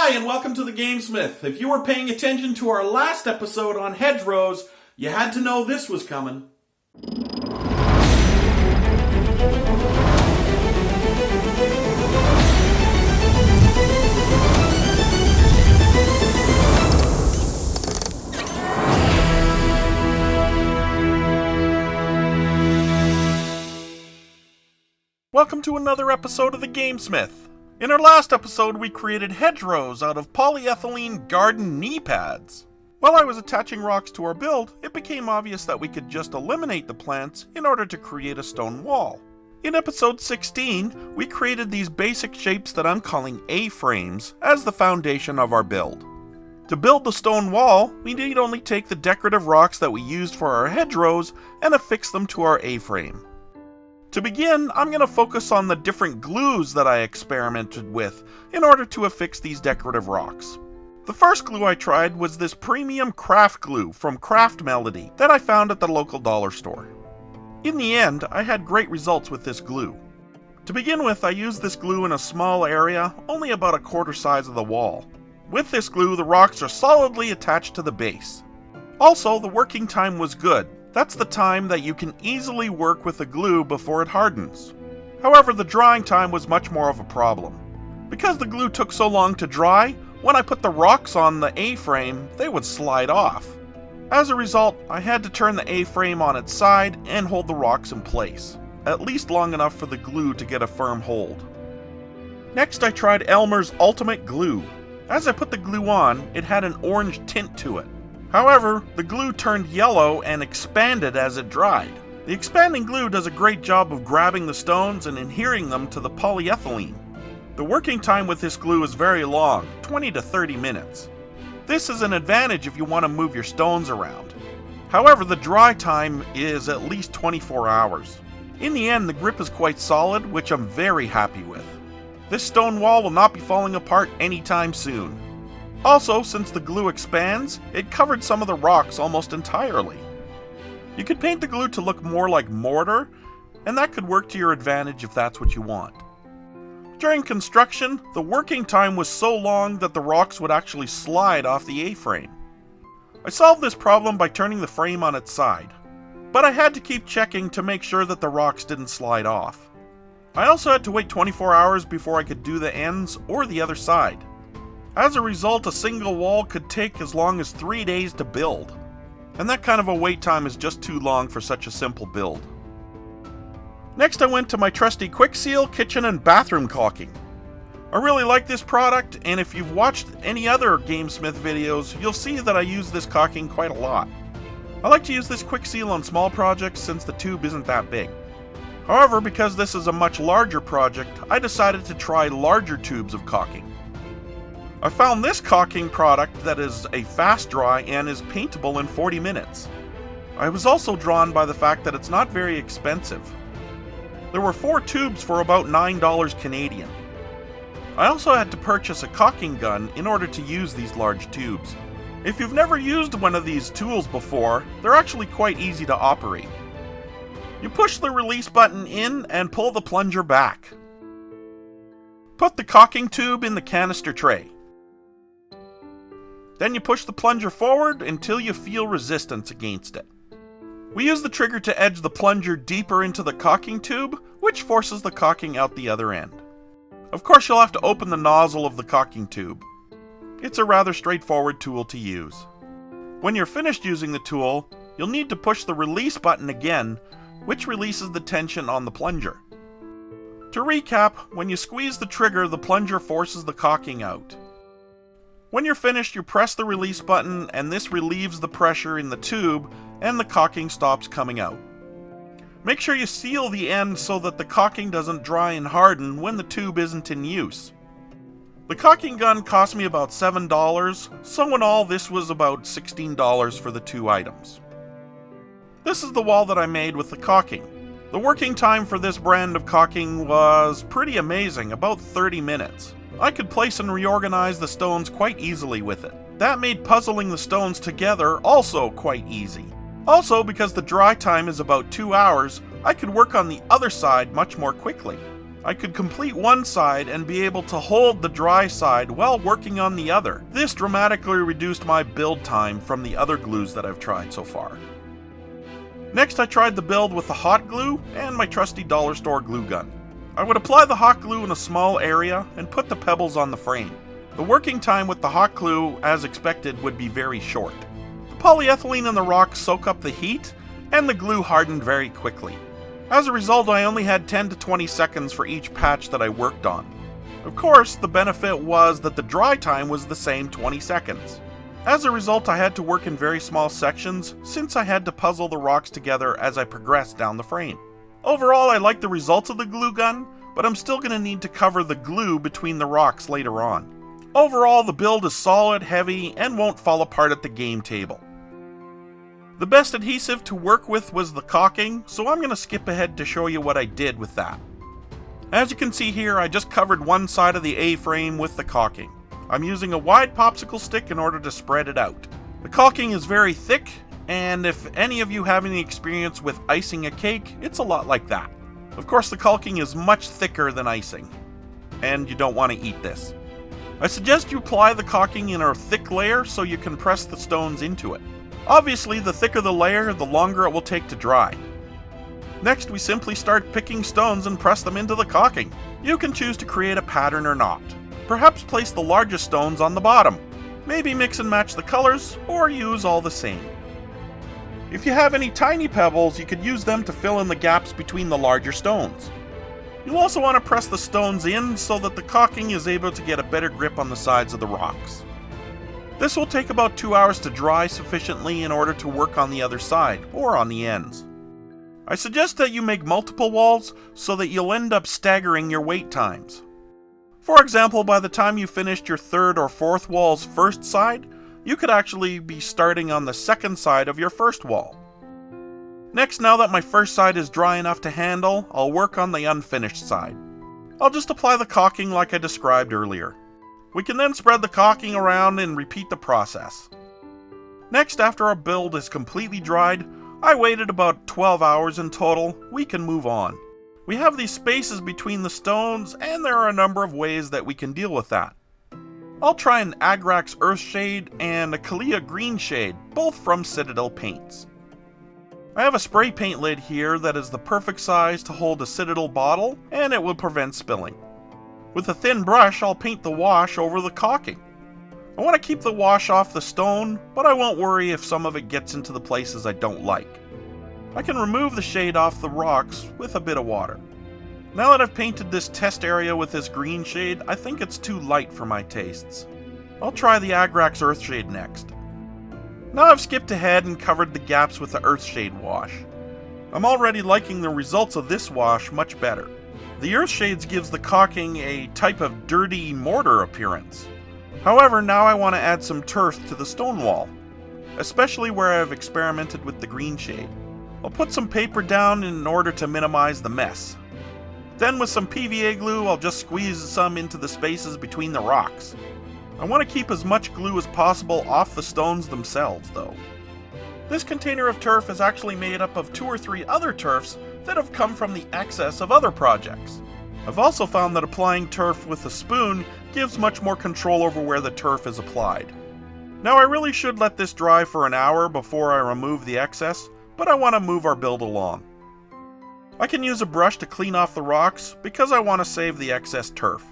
Hi, and welcome to the GameSmith. If you were paying attention to our last episode on hedgerows, you had to know this was coming. Welcome to another episode of the GameSmith. In our last episode, we created hedgerows out of polyethylene garden knee pads. While I was attaching rocks to our build, it became obvious that we could just eliminate the plants in order to create a stone wall. In episode 16, we created these basic shapes that I'm calling A-frames as the foundation of our build. To build the stone wall, we need only take the decorative rocks that we used for our hedgerows and affix them to our A-frame. To begin, I'm going to focus on the different glues that I experimented with in order to affix these decorative rocks. The first glue I tried was this premium craft glue from Craft Melody that I found at the local dollar store. In the end, I had great results with this glue. To begin with, I used this glue in a small area, only about a quarter size of the wall. With this glue, the rocks are solidly attached to the base. Also, the working time was good. That's the time that you can easily work with the glue before it hardens. However, the drying time was much more of a problem. Because the glue took so long to dry, when I put the rocks on the A-frame, they would slide off. As a result, I had to turn the A-frame on its side and hold the rocks in place, at least long enough for the glue to get a firm hold. Next, I tried Elmer's Ultimate Glue. As I put the glue on, it had an orange tint to it. However, the glue turned yellow and expanded as it dried. The expanding glue does a great job of grabbing the stones and adhering them to the polyethylene. The working time with this glue is very long, 20 to 30 minutes. This is an advantage if you want to move your stones around. However, the dry time is at least 24 hours. In the end, the grip is quite solid, which I'm very happy with. This stone wall will not be falling apart anytime soon. Also, since the glue expands, it covered some of the rocks almost entirely. You could paint the glue to look more like mortar, and that could work to your advantage if that's what you want. During construction, the working time was so long that the rocks would actually slide off the A-frame. I solved this problem by turning the frame on its side, but I had to keep checking to make sure that the rocks didn't slide off. I also had to wait 24 hours before I could do the ends or the other side. As a result, a single wall could take as long as 3 days to build, and that kind of a wait time is just too long for such a simple build. Next, I went to my trusty Quick Seal kitchen and bathroom caulking. I really like this product, and if you've watched any other GameSmith videos, you'll see that I use this caulking quite a lot. I like to use this Quick Seal on small projects since the tube isn't that big. However, because this is a much larger project, I decided to try larger tubes of caulking. I found this caulking product that is a fast dry and is paintable in 40 minutes. I was also drawn by the fact that it's not very expensive. There were 4 tubes for about $9 Canadian. I also had to purchase a caulking gun in order to use these large tubes. If you've never used one of these tools before, they're actually quite easy to operate. You push the release button in and pull the plunger back. Put the caulking tube in the canister tray. Then you push the plunger forward until you feel resistance against it. We use the trigger to edge the plunger deeper into the caulking tube, which forces the caulking out the other end. Of course, you'll have to open the nozzle of the caulking tube. It's a rather straightforward tool to use. When you're finished using the tool, you'll need to push the release button again, which releases the tension on the plunger. To recap, when you squeeze the trigger, the plunger forces the caulking out. When you're finished, you press the release button and this relieves the pressure in the tube and the caulking stops coming out. Make sure you seal the end so that the caulking doesn't dry and harden when the tube isn't in use. The caulking gun cost me about $7, so in all this was about $16 for the 2 items. This is the wall that I made with the caulking. The working time for this brand of caulking was pretty amazing, about 30 minutes. I could place and reorganize the stones quite easily with it. That made puzzling the stones together also quite easy. Also, because the dry time is about 2 hours, I could work on the other side much more quickly. I could complete one side and be able to hold the dry side while working on the other. This dramatically reduced my build time from the other glues that I've tried so far. Next, I tried the build with the hot glue and my trusty dollar store glue gun. I would apply the hot glue in a small area and put the pebbles on the frame. The working time with the hot glue, as expected, would be very short. The polyethylene and the rocks soak up the heat, and the glue hardened very quickly. As a result, I only had 10 to 20 seconds for each patch that I worked on. Of course, the benefit was that the dry time was the same 20 seconds. As a result, I had to work in very small sections, since I had to puzzle the rocks together as I progressed down the frame. Overall, I like the results of the glue gun, but I'm still going to need to cover the glue between the rocks later on. Overall, the build is solid, heavy, and won't fall apart at the game table. The best adhesive to work with was the caulking, so I'm going to skip ahead to show you what I did with that. As you can see here, I just covered one side of the A-frame with the caulking. I'm using a wide popsicle stick in order to spread it out. The caulking is very thick, and if any of you have any experience with icing a cake, it's a lot like that. Of course, the caulking is much thicker than icing, and you don't want to eat this. I suggest you apply the caulking in a thick layer so you can press the stones into it. Obviously, the thicker the layer, the longer it will take to dry. Next, we simply start picking stones and press them into the caulking. You can choose to create a pattern or not. Perhaps place the largest stones on the bottom. Maybe mix and match the colors, or use all the same. If you have any tiny pebbles, you could use them to fill in the gaps between the larger stones. You'll also want to press the stones in so that the caulking is able to get a better grip on the sides of the rocks. This will take about 2 hours to dry sufficiently in order to work on the other side, or on the ends. I suggest that you make multiple walls so that you'll end up staggering your wait times. For example, by the time you finished your third or fourth wall's first side, you could actually be starting on the second side of your first wall. Next, now that my first side is dry enough to handle, I'll work on the unfinished side. I'll just apply the caulking like I described earlier. We can then spread the caulking around and repeat the process. Next, after our build is completely dried, I waited about 12 hours in total, we can move on. We have these spaces between the stones, and there are a number of ways that we can deal with that. I'll try an Agrax Earth Shade and a Kalia Green Shade, both from Citadel Paints. I have a spray paint lid here that is the perfect size to hold a Citadel bottle, and it will prevent spilling. With a thin brush, I'll paint the wash over the caulking. I want to keep the wash off the stone, but I won't worry if some of it gets into the places I don't like. I can remove the shade off the rocks with a bit of water. Now that I've painted this test area with this green shade, I think it's too light for my tastes. I'll try the Agrax Earthshade next. Now I've skipped ahead and covered the gaps with the Earthshade wash. I'm already liking the results of this wash much better. The Earthshades gives the caulking a type of dirty mortar appearance. However, now I want to add some turf to the stone wall, especially where I've experimented with the green shade. I'll put some paper down in order to minimize the mess. Then with some PVA glue, I'll just squeeze some into the spaces between the rocks. I want to keep as much glue as possible off the stones themselves, though. This container of turf is actually made up of 2 or 3 other turfs that have come from the excess of other projects. I've also found that applying turf with a spoon gives much more control over where the turf is applied. Now I really should let this dry for an hour before I remove the excess, but I want to move our build along. I can use a brush to clean off the rocks because I want to save the excess turf.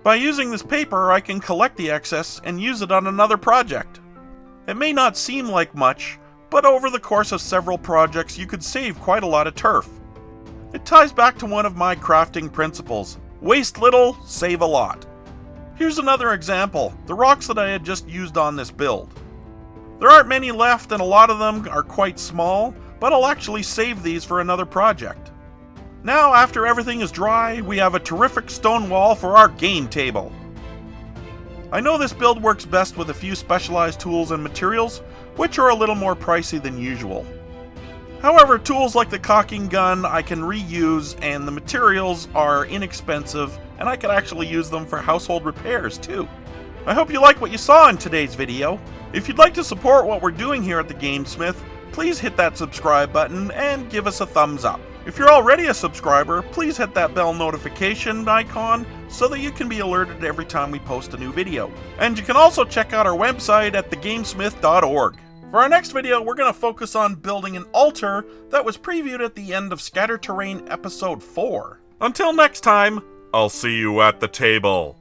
By using this paper, I can collect the excess and use it on another project. It may not seem like much, but over the course of several projects you could save quite a lot of turf. It ties back to one of my crafting principles: waste little, save a lot. Here's another example, the rocks that I had just used on this build. There aren't many left and a lot of them are quite small, but I'll actually save these for another project. Now, after everything is dry, we have a terrific stone wall for our game table. I know this build works best with a few specialized tools and materials, which are a little more pricey than usual. However, tools like the caulking gun I can reuse, and the materials are inexpensive, and I can actually use them for household repairs too. I hope you like what you saw in today's video. If you'd like to support what we're doing here at the GameSmith, please hit that subscribe button and give us a thumbs up. If you're already a subscriber, please hit that bell notification icon so that you can be alerted every time we post a new video. And you can also check out our website at TheGameSmith.org. For our next video, we're going to focus on building an altar that was previewed at the end of Scatter Terrain Episode 4. Until next time, I'll see you at the table.